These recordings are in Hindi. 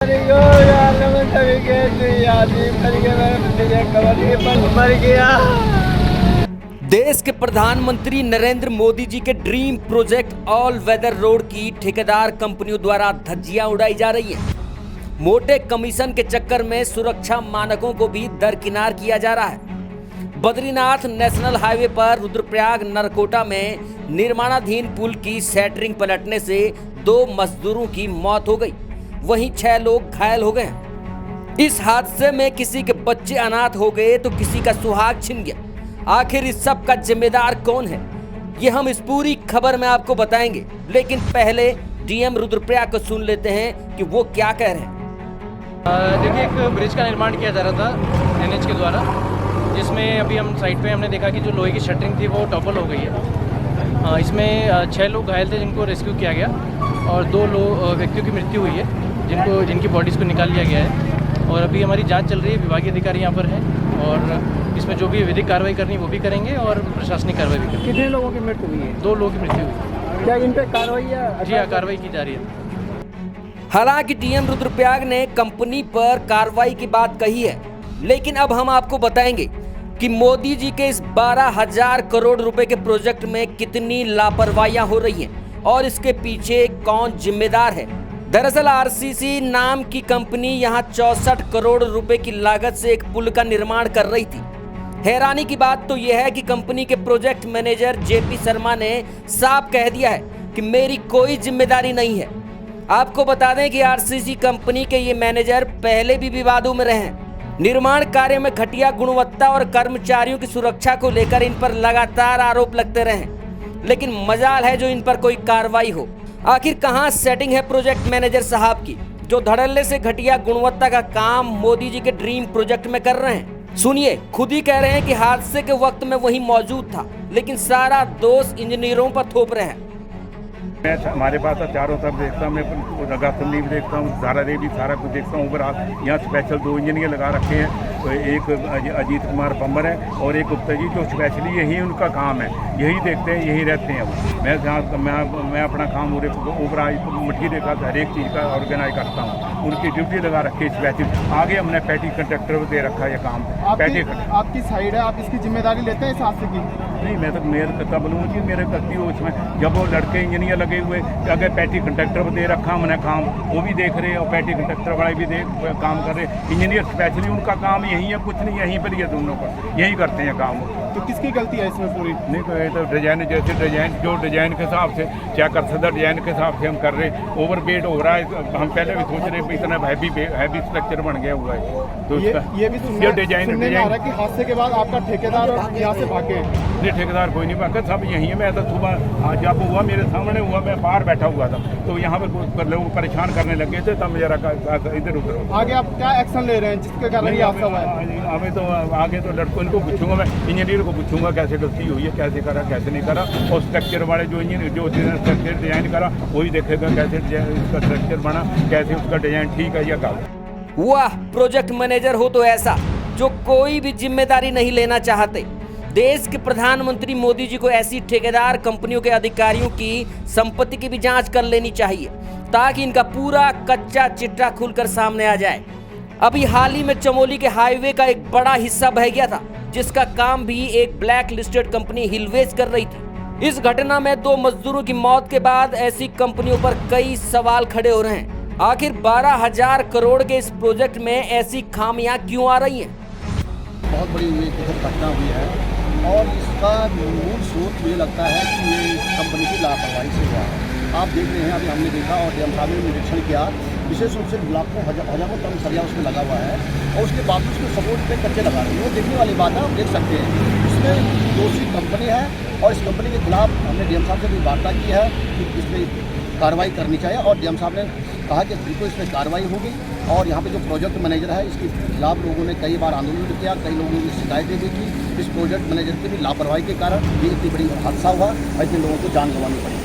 मर गया। देश के प्रधानमंत्री नरेंद्र मोदी जी के dream project all weather road की ठेकेदार कंपनियों द्वारा धज्जियां उड़ाई जा रही हैं। मोटे कमीशन के चक्कर में सुरक्षा मानकों को भी दरकिनार किया जा रहा है। बद्रीनाथ नेशनल हाईवे पर रुद्रप्रयाग नरकोटा में निर्माणाधीन पुल की सेंटरिंग पलटने से 2 मजदूरों की मौत हो गई, वहीं 6 लोग घायल हो गए हैं। इस हादसे में किसी के बच्चे अनाथ हो गए तो किसी का सुहाग छिन गया। आखिर इस सब का जिम्मेदार कौन है, ये हम इस पूरी खबर में आपको बताएंगे। लेकिन पहले डीएम रुद्रप्रयाग को सुन लेते हैं कि वो क्या कह रहे हैं। देखिए, एक ब्रिज का निर्माण किया जा रहा था एनएच के द्वारा, जिसमें अभी हम साइड पे हमने देखा कि जो लोहे की शटरिंग थी वो टॉपल हो गई है। इसमें 6 लोग घायल थे जिनको रेस्क्यू किया गया और 2 व्यक्तियों की मृत्यु हुई है जिनकी बॉडीज़ को निकाल लिया गया है। और अभी हमारी जांच चल रही है, विभागीय अधिकारी यहाँ पर हैं और इसमें जो भी विधिक कार्रवाई करनी है वो भी करेंगे और प्रशासनिक कार्रवाई भी करेंगे। कितने लोगों की मृत्यु हुई है? 2 लोगों की मृत्यु हुई है। क्या इन पे कार्रवाई है? जी हाँ, कार्रवाई की जा रही है। हालांकि डीएम रुद्रप्रयाग ने कंपनी पर कार्रवाई की बात कही है, लेकिन अब हम आपको बताएंगे कि मोदी जी के इस 12,000 करोड़ रुपए के प्रोजेक्ट में कितनी लापरवाहियां हो रही हैं और इसके पीछे कौन जिम्मेदार है। दरअसल आरसीसी नाम की कंपनी यहां 64 करोड़ रुपए की लागत से एक पुल का निर्माण कर रही थी। हैरानी की बात तो यह है कि कंपनी के प्रोजेक्ट मैनेजर जेपी शर्मा ने साफ कह दिया है कि मेरी कोई जिम्मेदारी नहीं है। आपको बता दें कि आरसीसी कंपनी के ये मैनेजर पहले भी विवादों में रहे हैं। निर्माण कार्य में घटिया गुणवत्ता और कर्मचारियों की सुरक्षा को लेकर इन पर लगातार आरोप लगते रहे, लेकिन मजाल है जो इन पर कोई कार्रवाई हो। आखिर कहां सेटिंग है प्रोजेक्ट मैनेजर साहब की, जो धड़ल्ले से घटिया गुणवत्ता का काम मोदी जी के ड्रीम प्रोजेक्ट में कर रहे हैं। सुनिए, खुद ही कह रहे हैं कि हादसे के वक्त में वही मौजूद था, लेकिन सारा दोष इंजीनियरों पर थोप रहे हैं। मैं हमारे पास चारों तरफ देखता हूँ, मैं रगासंदी भी देखता हूँ, सारा भी सारा कुछ देखता हूँ। ऊपर यहाँ स्पेशल 2 इंजीनियर लगा रखे हैं, तो एक अजीत कुमार पंबर है और एक गुप्ता जी, जो स्पेशली यही उनका काम है, यही देखते हैं, यही रहते हैं वो। मैं अपना काम ऊपर मट्टी देखा हर एक चीज़ का ऑर्गेनाइज करता हूँ। उनकी ड्यूटी लगा रखी है स्पेशल। आगे हमने पैटी कंट्रैक्टर दे रखा है ये काम। आपकी साइड है, आप इसकी जिम्मेदारी लेते हैं इस हादसे की? नहीं, मैं तो मेयर करता बोलूँ जी, मेरे करती हूँ उसमें। जब वो लड़के इंजीनियर लगे हुए, अगर पैटी कंट्रैक्टर को दे रखा हमने काम, वो भी देख रहे हैं और पैटी कंट्रैक्टर वाले भी काम कर रहे हैं। इंजीनियर स्पेशली उनका काम यही है, कुछ नहीं, यहीं पर ये दोनों का यही करते हैं काम। तो किसकी गलती है इसमें पूरी? नहीं, तो ये तो डिजाइन, जैसे जो डिजाइन के हिसाब से चेक कर सकता, डिजाइन के हिसाब से हम कर रहे। ओवर वेट हो रहा है, हम पहले भी सोच रहे इतना हैवी स्ट्रक्चर बन गया हुआ है। तो ये भी सुनने में आ रहा है कि हादसे के बाद आपका ठेकेदार यहाँ से भागे। नहीं, ठेकेदार कोई नहीं भागा, सब यहीं है। मैं तो सुबह जब हुआ मेरे सामने हुआ, मैं बाहर बैठा हुआ था, तो यहाँ पर लोग परेशान करने लगे थे, तब मेरा इधर उधर। आगे आप क्या एक्शन ले रहे हैं जिसके कारण ये हादसा हुआ है? हमें तो आगे तो लड़कों इनको पूछूंगा, मैं इंजीनियर को पूछूंगा कैसे गलती हुई है, कैसे करा, कैसे नहीं करा। और स्ट्रक्चर वाले जो स्ट्रक्चर डिजाइन करा वही देखेगा कैसे इसका स्ट्रक्चर बना, कैसे उसका डिजाइन ठीक है या गलत। वाह, प्रोजेक्ट मैनेजर हो तो ऐसा, जो कोई भी जिम्मेदारी नहीं लेना चाहते। देश के प्रधानमंत्री मोदी जी को ऐसी ठेकेदार कंपनियों के अधिकारियों की संपत्ति की भी जांच कर लेनी चाहिए, ताकि इनका पूरा कच्चा चिट्ठा खुलकर सामने आ जाए। अभी हाल ही में चमोली के हाईवे का एक बड़ा हिस्सा बह गया था, जिसका काम भी एक ब्लैक लिस्टेड कंपनी हिलवेज कर रही थी। इस घटना में 2 मजदूरों की मौत के बाद ऐसी कंपनियों पर कई सवाल खड़े हो रहे हैं। आखिर 12,000 करोड़ के इस प्रोजेक्ट में ऐसी खामियां क्यों आ रही हैं? बहुत बड़ी घटना हुई है और इसका मूल स्रोत मुझे लगता है कि ये कंपनी की लापरवाही से हुआ है। आप देख रहे हैं, अभी हमने देखा और डीएम साहब ने निरीक्षण किया, विशेष रूप से लाखों हजारों टन सरिया उसमें लगा हुआ है और उसके बावजूद उसके सपोर्ट पे कच्चे लगा रहे हैं। वो देखने वाली बात है, आप देख सकते हैं। इसमें दोषी कंपनी है और इस कंपनी के खिलाफ हमने डीएम साहब से भी वार्ता की है कि इस पर कार्रवाई करनी चाहिए और डीएम साहब ने कहा कि बिल्कुल इस पर कार्रवाई होगी। और यहाँ पे जो प्रोजेक्ट मैनेजर है, इसके खिलाफ लोगों ने कई बार आंदोलन भी किया, कई लोगों ने शिकायतें भी की। इस प्रोजेक्ट मैनेजर की भी लापरवाही के कारण ये इतनी बड़ी हादसा हुआ और इतने लोगों को जान गंवानी पड़ी।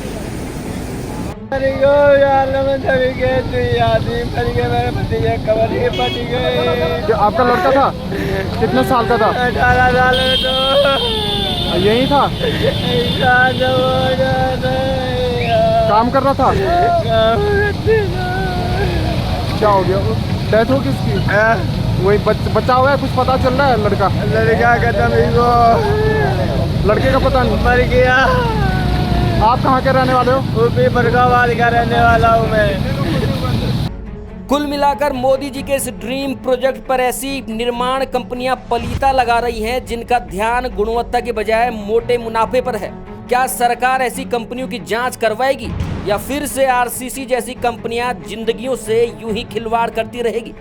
आपका लड़का था कितने साल का था? 18 साल में तो यही था, काम कर रहा था। क्या हो गया? डेथ हो किसकी? वही बच्चा हुआ है, कुछ पता चल रहा है? लड़का खत्म ही वो लड़के का पता नहीं। मर गया। आप कहाँ के रहने वाले हो? यूपी बरगावाल का रहने वाला हूँ मैं। कुल मिलाकर मोदी जी के इस ड्रीम प्रोजेक्ट पर ऐसी निर्माण कंपनियां पलीता लगा रही हैं जिनका ध्यान गुणवत्ता के बजाय मोटे मुनाफे पर है। क्या सरकार ऐसी कंपनियों की जांच करवाएगी या फिर से आरसीसी जैसी कंपनियां जिंदगियों से यूं ही खिलवाड़ करती रहेगी?